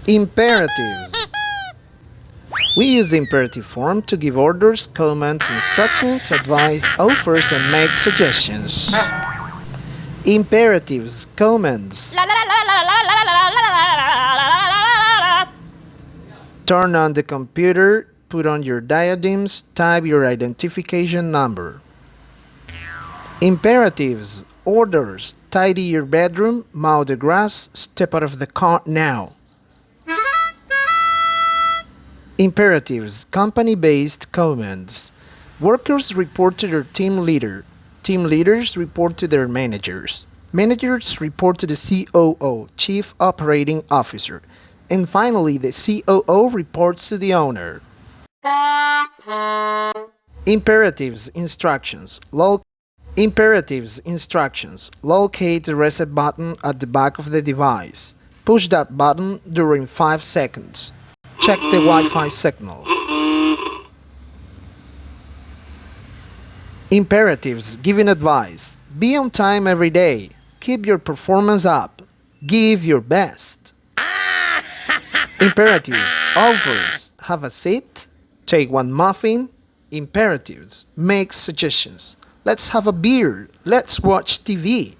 Imperatives. We use the imperative form to give orders, commands, instructions, advice, offers, and make suggestions. Imperatives, commands. Turn on the computer, put on your diadems, type your identification number. Imperatives, orders, tidy your bedroom, mow the grass, step out of the car now. Imperatives, company-based commands. Workers report to their team leader. Team leaders report to their managers. Managers report to the COO, Chief Operating Officer. And finally, the COO reports to the owner. Imperatives, instructions. Imperatives, instructions. Locate the reset button at the back of the device. Push that button during 5 seconds. Check the Wi-Fi signal. Imperatives, giving advice. Be on time every day. Keep your performance up. Give your best. Imperatives, offers. Have a seat. Take one muffin. Imperatives, make suggestions. Let's have a beer. Let's watch TV.